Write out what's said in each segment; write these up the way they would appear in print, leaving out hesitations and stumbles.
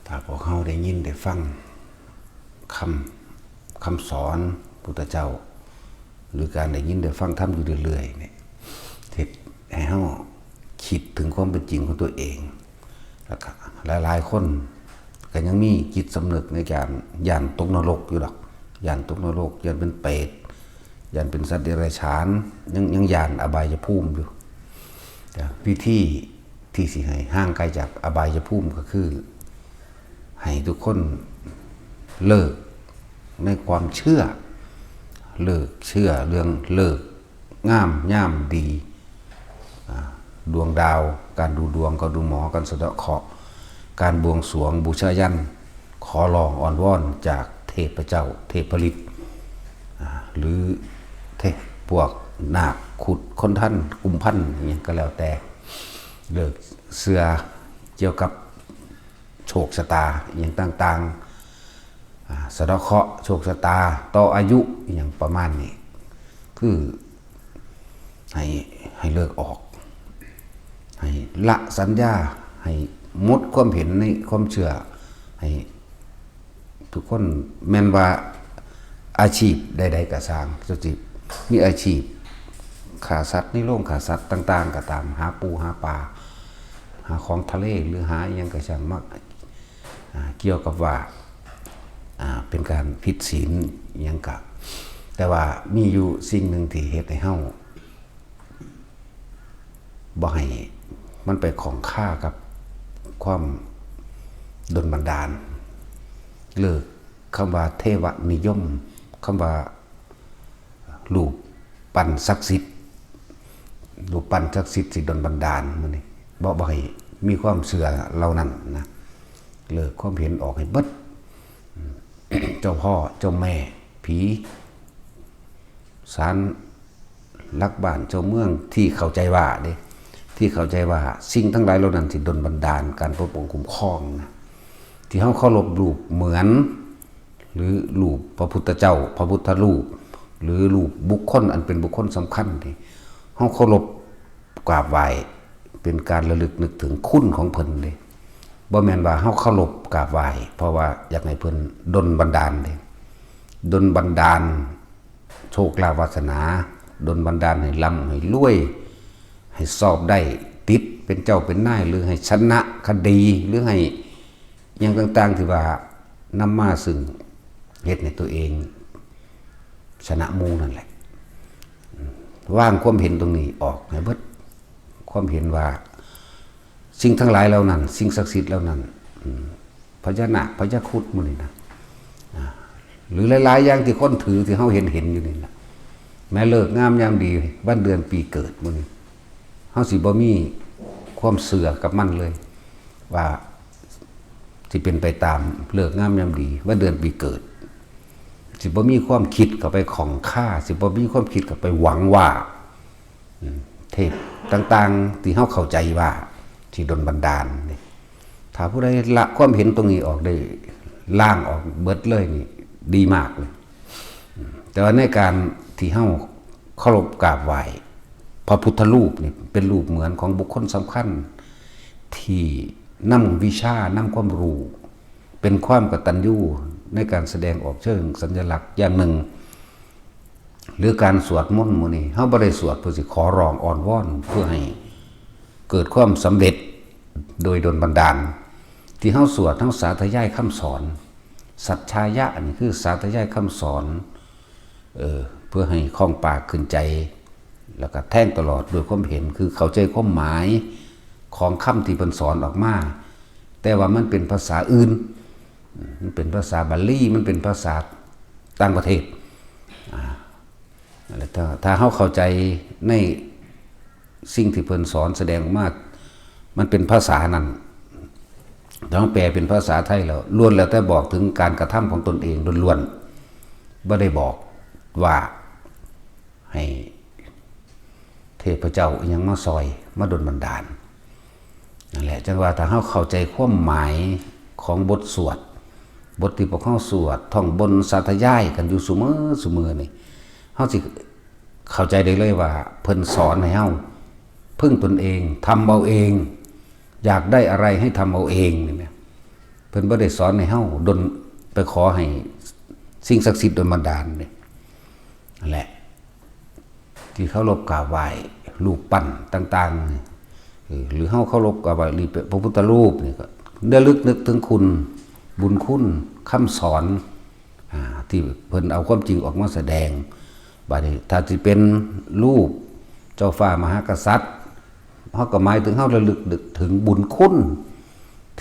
ถ้าพวกเขาได้ยินได้ฟังคำสอนพุทธเจ้าหรือการได้ยินได้ฟังธรรมอยู่เรื่อยๆเนี่ยเฮ็ดให้เขาคิดถึงความเป็นจริงของตัวเองแล้วก็หลายๆคนก็ยังมีจิตสำนึกในการย่านตกนรกอยู่หรอกย่านตกนรกย่านเป็นเปรตย่านเป็นสัตว์เดรัจฉานยังย่านอบายภูมิอยู่แต่วิธีที่สิให้ห่างไกลจากอบายภูมิก็คือให้ทุกคนเลิกในความเชื่อเลิกเชื่อเรื่องเลิกงามย่ามดีดวงดาวการดูดวงก็ดูหมอการสะเดาะเคราะห์การบวงสรวงบูชายันขอร้องอ้อนวอนจากเทพเจ้าเทพฤทธิ์หรือพวกนาคขุดคนท่านกุมพันอย่างนี้ก็แล้วแต่เลิกเชื่อเกี่ยวกับโชคชะตาอย่างต่างๆสะเดาะเคราะห์โชคชะตาต่ออายุอย่างประมาณนี้คือให้เลิกออกให้ละสัญญาให้หมดความเห็นในความเชื่อให้ทุกคนแม้นว่าอาชีพใดๆก็สร้างจะมีอาชีพฆ่าสัตว์ในโรงฆ่าสัตว์ต่างๆก็ตามหาปูหาปลาหาของทะเลหรือหาอย่างกระช่างมักเกี่ยวกับว่าเป็นการผิดศีลอย่างกับแต่ว่ามีอยู่สิ่งหนึ่งที่เฮ็ดให้เฮาบ่ให้มันไปของค่ากับความดลบันดาลเลิกคำว่าเทวนิยมคำว่ารูปปั้นศักดิ์สิทธิ์รูปปั้นศักดิ์สิทธิ์สิดลบันดาลมื้อนี้บ่ให้มีความเชื่อเหล่านั้นนะเลิกความเห็นออกให้เบิดเจ้าพ่อเจ้าแม่ผีศาลหลักบ้านเจ้าเมืองที่เข้าใจว่าเด้ที่เข้าใจว่าสิ่งทั้งหลายเหล่านั้นที่ดลบันดาลการปกป้องคุ้มครองนะที่เฮาเคารพรูปเหมือนหรือรูปพระพุทธเจ้าพระพุทธรูปหรือรูปบุคคลอันเป็นบุคคลสำคัญที่เฮาเคารพกราบไหว้เป็นการระลึกนึกถึงคุณของเพิ่นเด้บ่แม่นว่าเฮาเคารพกราบไหว้เพราะว่าอยากให้เพิ่นดลบันดาลเด้ดลบันดาลโชคลาภวาสนาดลบันดาลให้ร่ำให้รวยให้สอบได้ติดเป็นเจ้าเป็นนายหรือให้ชนะคดีหรือให้อย่างต่างๆที่ว่านำมาซึ่งเฮ็ดในตัวเองชนะหมู่นั่นแหละว่างความเห็นตรงนี้ออกให้เบิดความเห็นว่าสิ่งทั้งหลายเหล่านั้นสิ่งศักดิ์สิทธิ์เหล่านั้นพญานาคพญาครุฑหมู่นี่นะหรือหลายๆอย่างที่คนถือที่เฮาเห็นอยู่นี่นะแม้เลิกงามยามดีวันเดือนปีเกิดหมู่นี้เฮาสิบ่มีความเชื่อกับมันเลยว่าสิเป็นไปตามเลิกงามยามดีวันเดือนปีเกิดสิบ่มีความคิดเข้าไปของค่าสิบ่มีความคิดเข้าไปหวังว่าเทพต่างๆที่เฮาเข้าใจว่าที่ดลบันดาลนี่ถ้าผู้ใดละความเห็นตรงนี้ออกได้ล่างออกเบิดเลยนี่ดีมากเลยแต่ว่าในการที่เฮาเคารพกราบไหว้พระพุทธรูปนี่เป็นรูปเหมือนของบุคคลสำคัญที่นำวิชานำความรู้เป็นความกตัญญูในการแสดงออกเชิงสัญลักษณ์อย่างหนึ่งหรือการสวดมนต์มื้อนี้เฮาบ่ได้สวดเพื่อสิขอร้องอ้อนวอนเพื่อให้เกิดความสำเร็จโดยดลบันดาลที่เฮาสวดทั้งสาธยายคำสอนสัจฉายะนี่คือสาธยายคำสอนเพื่อให้คล่องปากขึ้นใจแล้วก็แท่งตลอดโดยความเห็นคือเข้าใจความหมายของคำที่เพิ่นสอนออกมาแต่ว่ามันเป็นภาษาอื่นมันเป็นภาษาบาลีมันเป็นภาษาต่างประเทศถ้าเฮาเข้าใจในสิ่งที่เพิ่นสอนแสดงออกมามันเป็นภาษานั้นต้องแปลเป็นภาษาไทยแล้วล้วนแล้วแต่บอกถึงการกระทำของตนเองล้วนๆบ่ได้บอกว่าให้เทพเจ้าอิหยังมาซอยมาดลบันดาลนั่นแหละจังว่าถ้าเฮาเข้าใจความหมายของบทสวดบทที่พวกเฮาสวดท่องบนสาธยายกันอยู่เสมอนี่เฮาสิเข้าใจได้เลยว่าเพิ่นสอนให้เฮาพึ่งตนเองทำเอาเองอยากได้อะไรให้ทำเอาเองนี่แหละ พ พิ่นบ่ได้สอนให้เฮาดลไปขอให้สิ่งศักดิ์สิทธิ์โดนบันดาลนี่นั่นแหละที่เคารพกราบไหว้รูปปั้นต่างๆหรือเฮาเคารพกราบไหว้พระพุทธรูปนี่ก็ระลึกนึกถึงคุณบุญคุณคำสอนที่เพิ่นเอาความจริงออกมาแสดงบัดนี้ถ้าสิเป็นรูปเจ้าฟ้ามหากษัตริย์เฮาก็หมายถึงเฮาระลึกนึกถึงบุญคุณ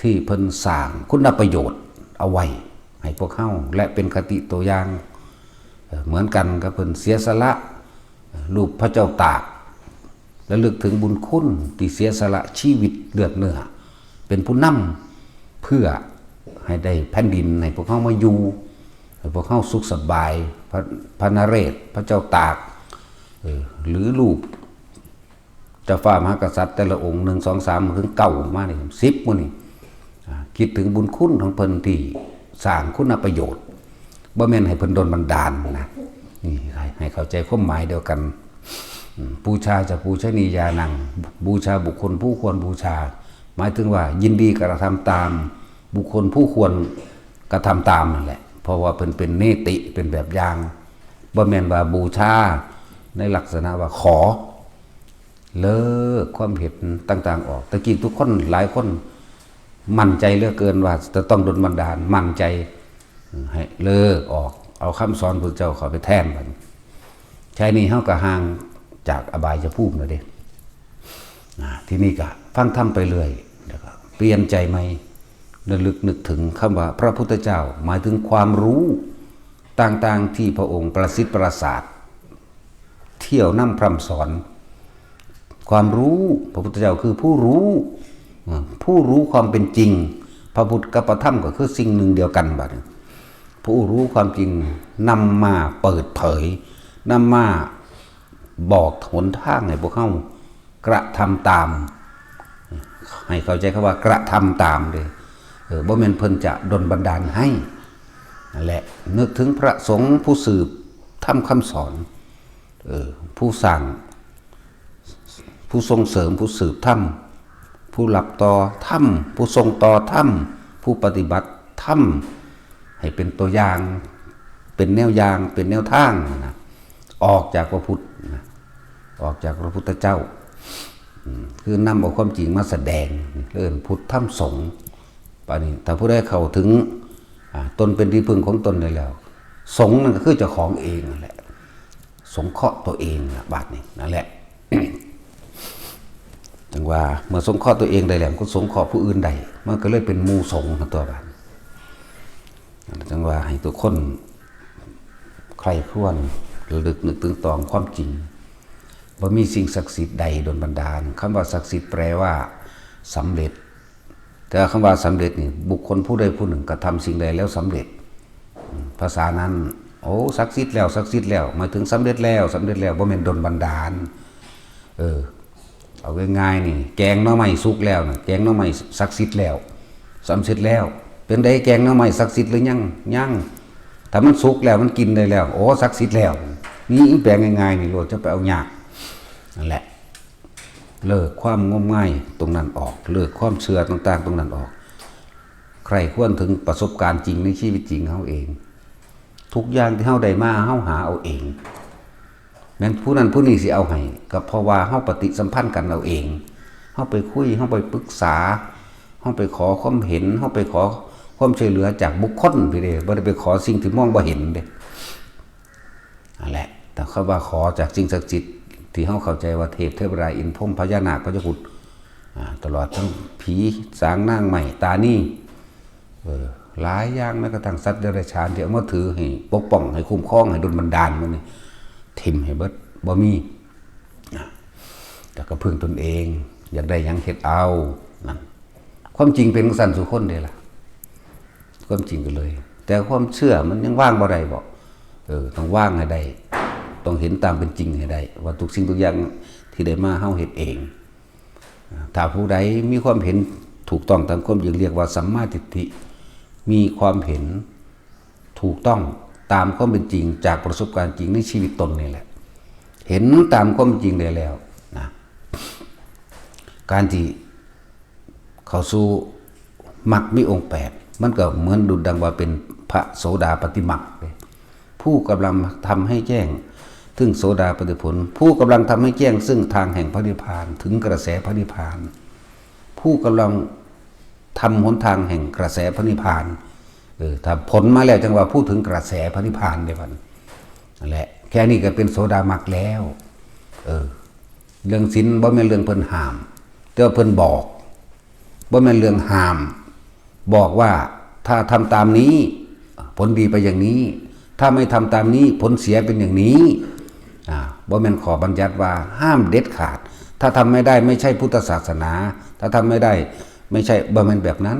ที่เพิ่นสร้างคุณประโยชน์เอาไว้ให้พวกเฮาและเป็นคติตัวอย่างเหมือนกันกับเพิ่นเสียสละรูปพระเจ้าตากระลึกถึงบุญคุณที่เสียสละชีวิตเลือดเนื้อเป็นผู้นำเพื่อให้ได้แผ่นดินให้พวกเฮามาอยู่ให้พวกเฮาสุขสบายพระนเรศพระเจ้าตากหรือรูปเจ้าฟ้ามหากษัตริย์แต่ละองค์1 2 3ถึง9มานี่10มื้อนี่คิดถึงบุญคุณของเพิ่นที่สร้างคุณประโยชน์บ่แม่นให้เพิ่นโดนบันดาลนะนี่ให้เข้าใจความหมายเดียวกันบูชาจะปูชนียานังบูชาบุคคลผู้ควรบูชาหมายถึงว่ายินดีกระทำตามบุคคลผู้ควรกระทำตามนั่นแหละเพราะว่าเป็นเนติเป็นแบบอย่างบ่แม่นว่าบูชาในลักษณะว่าขอเลิกความเห็นต่างๆออกตะกี้ทุกคนหลายคนมั่นใจเหลือเกินว่าจะต้องโดนบันดาลมั่นใจให้เลิกออกเอาคำสอนพระเจ้าเข้าไปแทนมันใช่นี่เฮาก็ห่างจากอบายภูมิแล้วเด้ที่นี่ก็ฟังธรรมไปเรื่อยแล้วก็เปลี่ยนใจใหม่ระลึกนึกถึงคำว่าพระพุทธเจ้าหมายถึงความรู้ต่างๆที่พระองค์ประสิทธิ์ประสาทเที่ยวนำพร่ำสอนความรู้พระพุทธเจ้าคือผู้รู้ความเป็นจริงพระพุทธกับพระธรรมก็คือสิ่งหนึ่งเดียวกันบัดผู้รู้ความจริงนำมาเปิดเผยนำมาบอกหนทางให้พวกเขากระทำตามให้เข้าใจคำว่ากระทำตามเลยบ่แม่นเพิ่นจะดลบันดาลให้นั่นแหละนึกถึงพระสงฆ์ผู้สืบธรรมคำสอนผู้สั่งผู้ส่งเสริมผู้สืบธรรมผู้หลับต่อธรรมผู้ทรงต่อธรรมผู้ปฏิบัติธรรมให้เป็นตัวอย่างเป็นแนวอย่างเป็นแนวทางนะออกจากพระพุทธนะออกจากพระพุทธเจ้าคือนำเอาความจริงมาแสดงเรื่องพุทธธรรมสงฆ์ป่านนี้ถ้าผู้ได้เข้าถึงตนเป็นที่พึ่งของตนได้แล้วสงฆ์นั่นก็คือเจ้าของเองนั่นแหละสงเคราะห์ตัวเองนะบาดนี้นั่นแหละ จังว่าเมื่อสงเคราะห์ตัวเองได้แล้วก็สงเคราะห์ผู้อื่นได้มันก็เลยเป็นหมู่สงฆ์ตัวบาดจังว่าให้ทุกคนใครควรระลึกนึกถึงตองความจริงว่ามีสิ่งศักดิ์สิทธิ์ใดโดนบันดาลคำว่าศักดิ์สิทธิ์แปลว่าสำเร็จแต่คำว่าสำเร็จนี่บุคคลผู้ใดผู้หนึ่งกระทำสิ่งใดแล้วสำเร็จภาษานั้นโอ้ศักดิ์สิทธิ์แล้วศักดิ์สิทธิ์แล้วหมายถึงสำเร็จแล้วบ่แม่นโดนบันดาลเอาง่ายๆนี่แกงหน่อไม้สุกแล้วนะแกงหน่อไม้ศักดิ์สิทธิ์แล้วสำเร็จแล้วเป็นได้แกงหน่อไม้ศักดิ์สิทธิ์หรือยังถ้ามันสุกแล้วมันกินได้แล้วโอ้ศักดิ์สิทธิ์แล้วนี่แปลงง่ายๆนี่โลดจะไปเอายากนั่นแหละเลิกความงมงายตรงนั้นออกเลิกความเชื่อต่างๆตรงนั้นออกใครควรถึงประสบการณ์จริงในชีวิตจริงเขาเองทุกอย่างที่เขาได้มาเขาหาเอาเองแม้นผู้นั้นผู้นี้สิเอาให้ก็เพราะว่าเขาปฏิสัมพันธ์กันเอาเองเขาไปคุยเขาไปปรึกษาเขาไปขอความเห็นเขาไปขอความช่วยเหลือจากบุคคลไปเลยบ่ได้ไปขอสิ่งที่มองบ่เห็นเด้นั่นแหละแต่เขาว่าขอจากสิ่งศักดิ์สิทธิ์ที่เขาเข้าใจว่าเทพเทวดาอินทร์พรหมพญานาคพระเจ้าพุทธตลอดทั้งผีสางนางใหม่ตานี่หลายอย่างแม้กระทั่งสัตว์เดรัจฉานที่เอามาถือให้ปกป้องให้คุ้มครองให้ดลบันดาลมันนี่ทิมให้เบิดบ่มีแต่ก็พึ่งตนเองอยากได้ยังเฮ็ดเอานั่นความจริงเป็นสันสุคนเด้ล่ะความจริงกันเลย แต่ความเชื่อมันยังว่างบ่ได้บ่ต้องว่างให้ได้ต้องเห็นตามเป็นจริงให้ได้ว่าทุกสิ่งทุกอย่างที่ได้มาเฮาเฮ็ดเองถ้าผู้ใดมีความเห็นถูกต้องตามความจริงเรียกว่าสัมมาทิฏฐิมีความเห็นถูกต้องตามความเป็นจริงจากประสบการณ์จริงในชีวิตตนนี่แหละเห็นตามความจริงได้แล้วนะการที่เข้าสู่มรรคมีองค์8 มันก็เหมือนดุจดังว่าเป็นพระโสดาปัตติมรรคผู้กำลังทำให้แจ้งถึงโสดาปัตติผลผู้กำลังทำให้แจ้งซึ่งทางแห่งพระนิพพานถึงกระแสพระนิพพานผู้กำลังทำหนทางแห่งกระแสพระนิพพานถ้าผลมาแล้วจังว่าพูดถึงกระแสพระนิพพานเดี๋ยวนั่นแหละแค่นี้ก็เป็นโสดามรรคแล้วเรื่องศีลบ่แม่นเรื่องเพิ่นห้ามแต่ว่าเพิ่นบอกบ่แม่นเรื่องห้ามบอกว่าถ้าทำตามนี้ผลดีไปอย่างนี้ถ้าไม่ทำตามนี้ผลเสียเป็นอย่างนี้บ่แม่นขอบัญญัติว่าห้ามเด็ดขาดถ้าทำไม่ได้ไม่ใช่พุทธศาสนาถ้าทำไม่ได้ไม่ใช่บ่แม่นแบบนั้น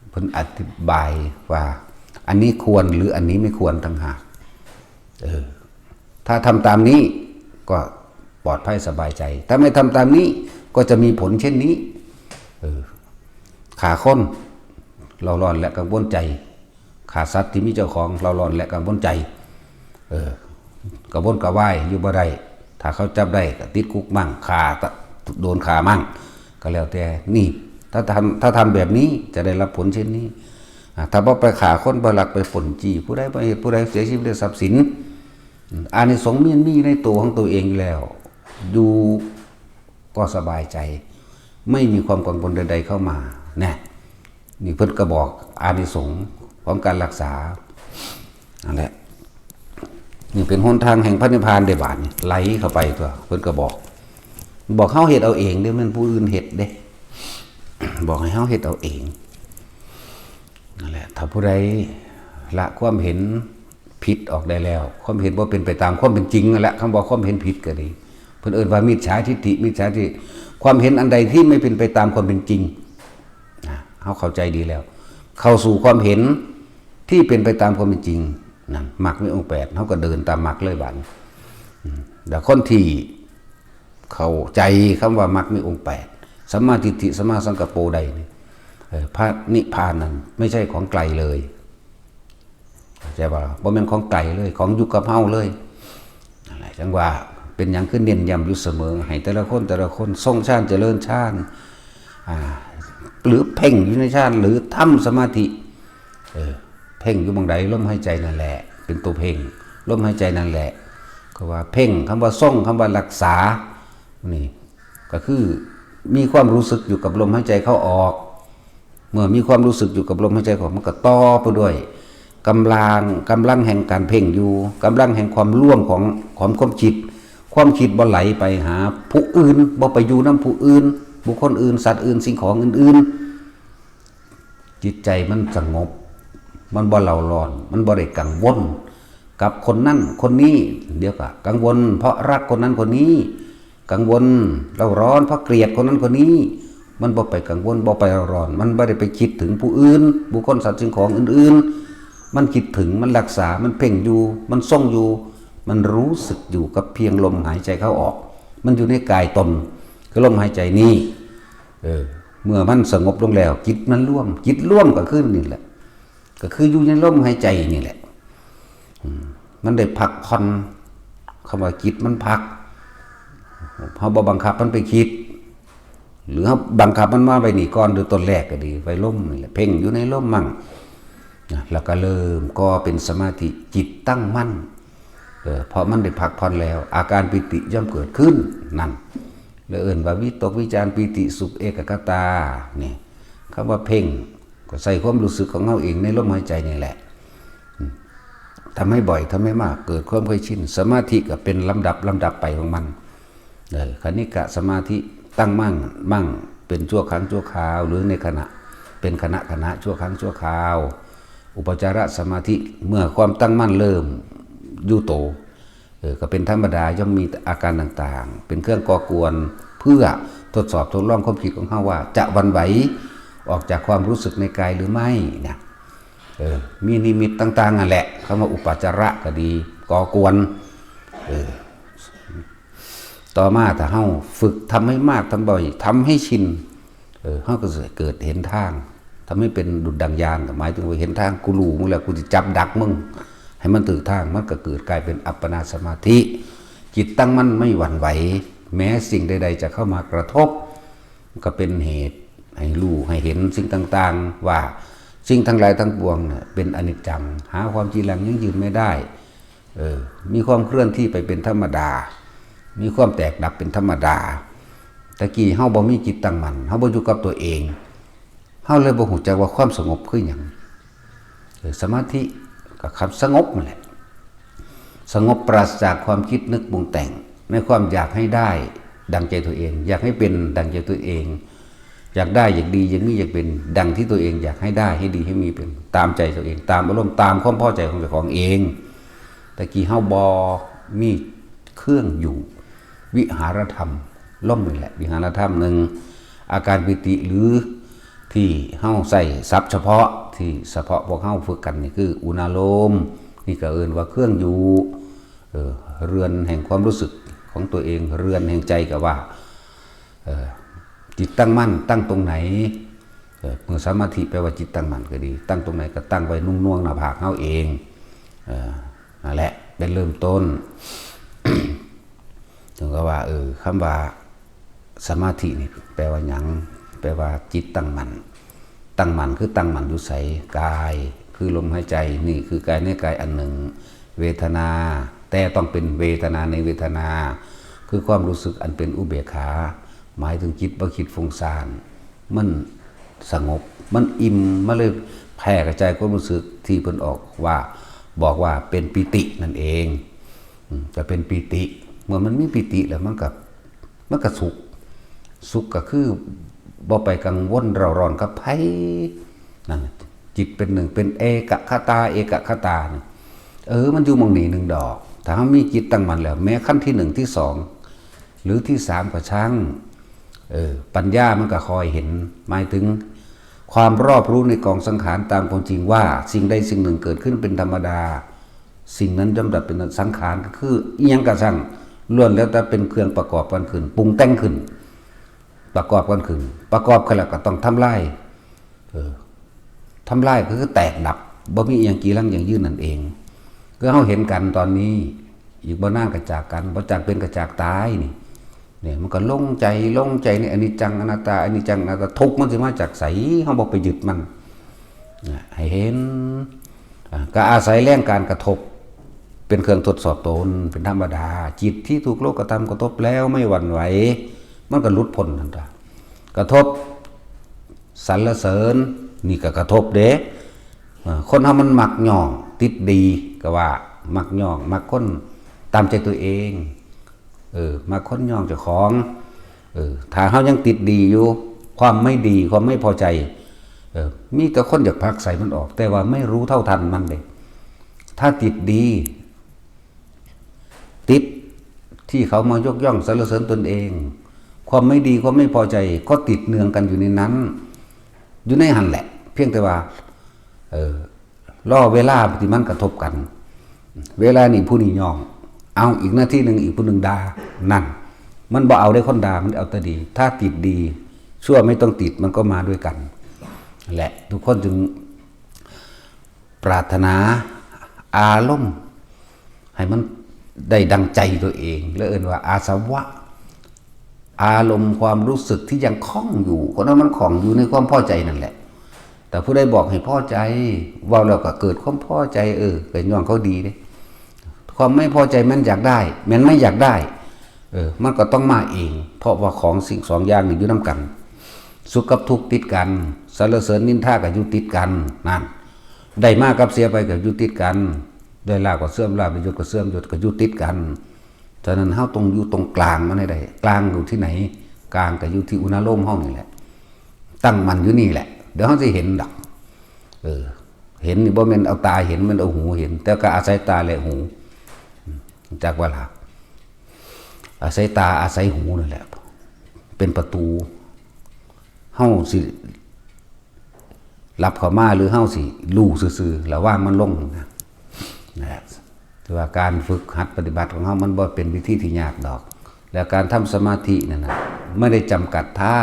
เพิ่นอธิบายว่าอันนี้ควรหรืออันนี้ไม่ควรต่างหากถ้าทำตามนี้ก็ปลอดภัยสบายใจถ้าไม่ทำตามนี้ก็จะมีผลเช่นนี้ขาค้นเราร้อนและกังวลใจขาสัตว์ที่มีเจ้าของเราร้อนและกังวลใจกระวนกระวายอยู่บ่ได้ถ้าเขาจับได้ก็ติดคุกมั่งขาโดนขามั่งก็แล้วแต่นี่ถ้าทำแบบนี้จะได้รับผลเช่นนี้ถ้าบ่ไปขาคนบ่ลักไปฝนจี้ผู้ใดบ่เหตุผู้ใดเสียชีวิตด้วยทรัพย์สินอานิสงส์มีในตัวของตัวเองแล้วอยู่ก็สบายใจไม่มีความกังวลใดๆเข้ามานี่เพิ่นก็บอกอานิสงส์ของการรักษานั่นแหละนี่เป็นหนทางแห่งพระนิพพานได้บาดนี่ไหลเข้าไปตัวเพิ่นก็บอกเฮาเฮ็ดเอาเองเด้มันผู้อื่นเฮ็ดเด้บอกให้เฮาเฮ็ดเอาเองนั่นแหละถ้าผู้ใดละความเห็นผิดออกได้แล้วความเห็นบ่เป็นไปตามความเป็นจริงนั่นแหละคำว่าความเห็นผิดก็ดีเพิ่นเอิ้นว่ามิจฉาทิฏฐิความเห็นอันใดที่ไม่เป็นไปตามความเป็นจริงเฮาเข้าใจดีแล้วเข้าสู่ความเห็นที่เป็นไปตามความเป็นจริงนั่นมรรคมีองค์8เฮาก็เดินตามมรรคเลยบัดแต่คนที่เข้าใจคำว่ามรรคมีองค์8สัมมาทิฏฐิสัมมาสังกัปโปใดนี่พระนิพพานนั้นไม่ใช่ของไกลเลยใช่ป่ะบ่แม่นของไกลเลยของอยู่กับเฮาเลยนั่นแหละจังว่าเป็นหยังขึ้นเน้นย้ำอยู่เสมอให้แต่ละคนทรงฌานเจริญฌานหรือเพ่งอยู่ในฌานหรือทำสมาธิเพ่งอยู่บางใดลมหายใจนั่นแหละเป็นตัวเพ่งลมหายใจนั่นแหละก็ว่าเพ่งคำว่าทรงคำว่ารักษานี่ก็คือมีความรู้สึกอยู่กับลมหายใจเข้าออกเมื่อมีความรู้สึกอยู่กับลมหายใจของมันก็ต่อไปด้วยกำลังแห่งการเพ่งอยู่กำลังแห่งความล่วงของความคิดบ่ไหลไปหาผู้อื่นบ่ไปอยู่น้ำผู้อื่นบุคคลอื่นสัตว์อื่นสิ่งของอื่นๆจิตใจมันสงบมันบ่เล่าร้อนมันบ่ได้กังวลกับคนนั้นคนนี้เดี๋ยวก็กังวลเพราะรักคนนั้นคนนี้กังวลเราร้อนเพราะเกลียดคนนั้นคนนี้มันบ่ไปกังวลบ่ไปเร่าร้อนมันบ่ได้ไปคิดถึงผู้อื่นบุคคลสัตว์สิ่งของอื่นๆมันคิดถึงมันรักษามันเพ่งอยู่มันทรงอยู่มันรู้สึกอยู่กับเพียงลมหายใจเข้าออกมันอยู่ในกายตนคือลมหายใจนี้เมื่อมันสงบลงแล้วจิตมันร่วมก็คือนี่แหละก็คืออยู่ในลมหายใจนี่แหละมันได้พักผ่อนคำว่าจิตมันพักเขาบ่บังคับมันไปคิดหรือเขาบังคับมันมาไปนี่ก่อนโดยตนแรกก็ดีไปล่มนี่แหละเพ่งอยู่ในล่มมั่งแล้วก็เริ่มก็เป็นสมาธิจิตตั้งมั่นพอมันได้พักผ่อนแล้วอาการปิติย่อมเกิดขึ้นนั่นแล้วเอิ้นว่าวิตกวิจารปิติสุขเอกคตานี่คำว่าเพ่งก็ใส่ความรู้สึกของเราเองในลมหายใจนี่แหละทำให้บ่อยทำให้มากเกิดความเคยชินสมาธิก็เป็นลำดับไปของมันคณิกะสมาธิตั้งมั่งเป็นชั่วครั้งชั่วคราวหรือในขณะเป็นขณะชั่วครั้งชั่วคราวอุปจารสมาธิเมื่อความตั้งมั่นเริ่มยุโตก็เป็นธรรมดาย่อมมีอาการต่างๆเป็นเครื่องก่อกวนเพื่อทดลองความคิดของเขาว่าจะหวั่นไหวออกจากความรู้สึกในกายหรือไม่เนี่ยมีนิมิตต่างๆนั่นแหละคำว่าอุปจาระก็ดีก่อกวนต่อมาถ้าเฮาฝึกทำให้มากทำบ่อยทำให้ชินเฮาก็จะเกิดเห็นทางทำให้เป็นดุจดังยานหมายถึงว่าเห็นทางกูรู้มึงแล้วกูจะจับดักมึงให้มันตื่นทางมันก็เกิดกลายเป็นอัปปนาสมาธิจิตตั้งมั่นไม่หวั่นไหวแม้สิ่งใดๆจะเข้ามากระทบก็เป็นเหตุให้รู้ให้เห็นสิ่งต่างๆว่า สิ่งทั้งหลายทั้งปวงเนี่ยเป็นอนิจจังหาความจริงแหล่งยั่งยืนไม่ได้มีความเคลื่อนที่ไปเป็นธรรมดามีความแตกดับเป็นธรรมดาตะกี้เฮาบ่มีจิตตั้งมั่นเฮาบ่อยู่กับตัวเองเฮาเลยบ่ฮู้จักว่าความสงบคือหยังสมาธิก็คำสงบนั่นแหละสงบปราศจากความคิดนึกปรุงแต่งในความอยากให้ได้ดังใจตัวเองอยากให้เป็นดังใจตัวเองอยากได้อยากดีอยากมีอยากเป็นดังที่ตัวเองอยากให้ได้ให้ดีให้มีเป็นตามใจตัวเองตามอารมณ์ตามความพอใจของเจ้าของเองตะกี้เฮาบ่มีเครื่องอยู่วิหารธรรมล่มนี่แหละวิหารธรรมหนึ่งอาการปิติหรือที่เฮาใส่ศัพท์เฉพาะที่เฉพาะพวกเฮาฝึกกันนี่คืออุณาโลมนี่ก็เอิ้นว่าเครื่องอยู่เรือนแห่งความรู้สึกของตัวเองเรือนแห่งใจก็ว่าจิตตั้งมั่นตั้งตรงไหนเมื่อสมาธิแปลว่าจิตตั้งมั่นก็ดีตั้งตรงไหนก็ตั้งไว้นุ่งน่วงหน้าผากเฮาเองนั่นแหละเป็นเริ่มต้น ถึงก็ว่าคำว่าสมาธินี่แปลว่าหยังแปลว่าจิตตั้งมั่นตั้งมั่นคือตั้งมั่นอยู่ใสกายคือลมหายใจนี่คือกายในกายอันหนึ่งเวทนาแต่ต้องเป็นเวทนาในเวทนาคือความรู้สึกอันเป็นอุเบกขาหมายถึงจิตบ่คิดฟุ้งซ่านมันสงบมันอิ่มมาเลยแผ่กระจายความรู้สึกที่เพิ่นออกว่าบอกว่าเป็นปิตินั่นเองจะเป็นปิติเมื่อมันมีปิติแล้วมันก็สุขก็คือบ่ไปกังวลเราร้อนกับไผนั่นจิตเป็นหนึ่งเป็นเอกคตามันอยู่หม่องนี้หนึ่งดอกถ้ามีจิตตั้งมั่นแล้วแม้ขั้นที่1ที่2หรือที่3ก็ช่างปัญญามันก็คอยเห็นหมายถึงความรอบรู้ในกองสังขารตามความจริงว่าสิ่งใดสิ่งหนึ่งเกิดขึ้นเป็นธรรมดาสิ่งนั้นย่อมดับเป็นสังขารก็คืออิหยังก็ช่างล้วนแล้วแต่เป็นเครื่องประกอบกันขึ้นปรุงแต่งขึ้นประกอบกันขึ้นประกอบกันแล้วก็ต้องทำลายทำลายก็คือแตกดับบ่มีอย่างกี่ลังอย่างยืนนั่นเองก็เฮาเห็นกันตอนนี้อีกบ่นานก็จากกันบ่จากเป็นก็จากตายนี่เนี่ยมันก็ลงใจในอนิจจังอนัตตาทุกข์มันสิมาจากไสเฮาบ่ไปยึดมันให้เห็นก็อาศัยแรงการกระทบเป็นเครื่องทดสอบตนเป็นธรรมดาจิตที่ถูกโลกธรรมกระทบแล้วไม่หวั่นไหวมันก็หลุดพ้นทันทีกระทบสรรเสริญนี่ก็กระทบเด้คนเฮามันมักย่องติดดีก็ว่ามักย่องมักคนตามใจตัวเองมักคนย่องเจ้าของถ้าเฮายังติดดีอยู่ความไม่ดีความไม่พอใจมีแต่คนอยากผลักใส่มันออกแต่ว่าไม่รู้เท่าทันมันเลยถ้าติดดีติดที่เขามายกย่องสรรเสริญตนเองความไม่ดีความไม่พอใจก็ติดเนืองกันอยู่ในนั้นอยู่ในหันแหละเพียงแต่ว่าล่อเวลาที่มันกระทบกันเวลานี่ผู้นี้ย่องเอาอีกหน้าที่หนึ่งอีกผู้หนึ่งด่านั่นมันบ่เอาได้คนด่ามันเอาแต่ดีถ้าติดดีชั่วไม่ต้องติดมันก็มาด้วยกันแหละทุกคนจึงปรารถนาอารมณ์ให้มันได้ดังใจตัวเองแล้วเอิ้นว่าอาสวะอารมณ์ความรู้สึกที่ยังคล้องอยู่คนนั้นมันคล้องอยู่ในความพอใจนั่นแหละแต่ผู้ใดบอกให้พอใจว่าแล้วก็เกิดความพอใจเกิดย้อนเขาดีเด้ความไม่พอใจมันอยากได้มันไม่อยากได้มันก็ต้องมาเองเพราะว่าของสิ่งสองอย่างนี่อยู่นำกันสุขกับทุกข์ติดกันสรรเสริญนินทาก็อยู่ติดกันนั่นได้มากกับเสียไปก็อยู่ติดกันได้ลาบก็เสื่อมลาบได้ยศก็เสื่อมยศก็อยู่ติดกันฉะนั้นเฮาต้องอยู่ตรงกลางมันให้ได้กลางอยู่ที่ไหนกลางก็อยู่ที่อุณโลมเฮานี่แหละตั้งมันอยู่นี่แหละเดี๋ยวเฮาสิเห็นดอกเห็นนี่บ่แม่นเอาตาเห็นมันเอาหูเห็นแต่ก็อาศัยตาและหูจากว่าล่ะอาศัยตาอาศัยหูนั่นแหละเป็นประตูเฮาสิรับเข้ามาหรือเฮาสิรู้ซื่อๆแล้วว่างมันลงนะถือว่าการฝึกหัดปฏิบัติของเฮามันบ่เป็นวิธีที่ยากดอกแล้วการทำสมาธินั่นน่ะไม่ได้จำกัดท่า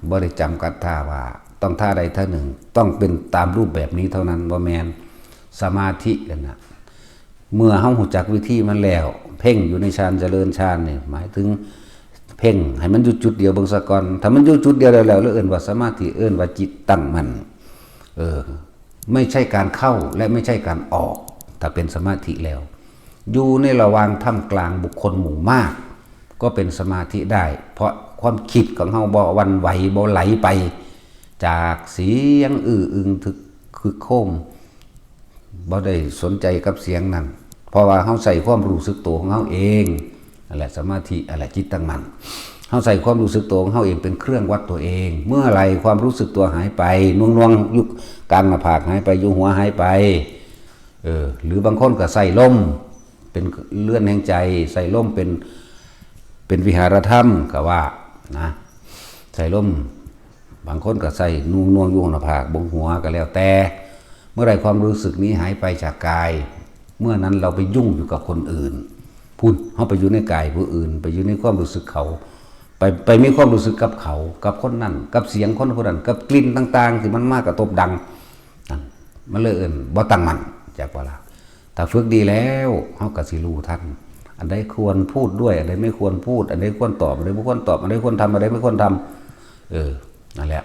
บ่ได้จำกัดท่าว่าต้องท่าใดท่าหนึ่งต้องเป็นตามรูปแบบนี้เท่านั้นบ่แม่นสมาธินั่นน่ะเมื่อเฮารู้จักวิธีมันแล้วเพ่งอยู่ในฌานเจริญฌานนี่หมายถึงเพ่งให้มันอยู่จุดเดียวเบิ่งซะก่อนถ้ามันอยู่จุดเดียวแล้วเอิ้นว่าสมาธิเอิ้นว่าจิตตั้งมั่น เออไม่ใช่การเข้าและไม่ใช่การออกถ้าเป็นสมาธิแล้วอยู่ในระหว่างท่ามกลางบุคคลหมู่มากก็เป็นสมาธิได้เพราะความคิดของเฮาบ่หวันไหวบ่ไหลไปจากเสียงอื้ออึงทึกคือโคมบ่ได้สนใจกับเสียงนั้นเพราะว่าเฮาใส่ความรู้สึกตัวของเฮาเองนั่นแหละสมาธิอะไรจิตตั้งมั่นเฮาใส่ความรู้สึกตัวของเฮาเองเป็นเครื่องวัดตัวเองเมื่อไรความรู้สึกตัวหายไปนวงๆยุกกลางหน้าผากหายไปอยู่หัวหายไปหรือบางคนก็ใส่ลมเป็นเลื่อนแห่งใจใส่ลมเป็นวิหารธรรมก็ว่านะใส่ลมบางคนก็ใส่นวงอยู่หน้าผากบงหัวก็แล้วแต่เมื่อไรความรู้สึกนี้หายไปจากกายเมื่อนั้นเราไปยุ่งอยู่กับคนอื่นพูดเขาไปอยู่ในกายผู้อื่นไปอยู่ในความรู้สึกเขาไปมีความรู้สึกกับเขากับคนนั้นกับเสียงคนนั้นกับกลิ่นต่างๆที่มันมากกระทบดังมันเลยบ่ตั้งมั่นจากเวลาถ้าฝึกดีแล้วเขาก็สิรู้ทันอันใดควรพูดด้วยอันใดไม่ควรพูดอันใดควรตอบอันใดไม่ควรตอบอันใดควรทำอันใดไม่ควรทำนั่นแหละ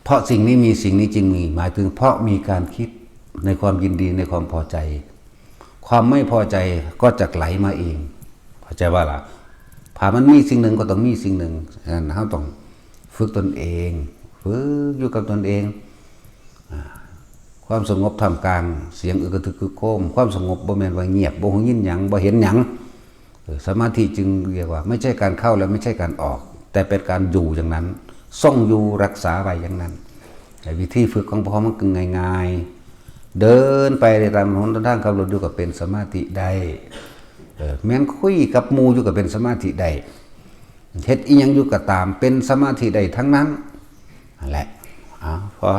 เพราะสิ่งนี้มีสิ่งนี้จึงมีหมายถึงเพราะมีการคิดในความยินดีในความพอใจความไม่พอใจก็จะไหลมาเองเข้าใจว่าล่ะผ่ามันมีสิ่งหนึ่งก็ต้องมีสิ่งหนึ่งเราต้องฝึกตนเองฝึกอยู่กับตนเองความสงบท่ามกลางเสียงอึกกระทึกคึกโครมความสงบบ่แม่นว่าเงียบบ่หูยินหยังบ่เห็นหยังสมาธิจึงเรียกว่าไม่ใช่การเข้าและไม่ใช่การออกแต่เป็นการอยู่อย่างนั้นทรงอยู่รักษาไว้อย่างนั้นแต่วิธีฝึกของพ่อมันคือง่ายๆเดินไปในตามหนทางขับรถอยู่กับเป็นสมาธิได้แม้นคุยกับหมู่อยู่กับเป็นสมาธิได้เฮ็ดอีหยังอยู่ก็ตามเป็นสมาธิได้ทั้งนั้นนั่นแหละพอ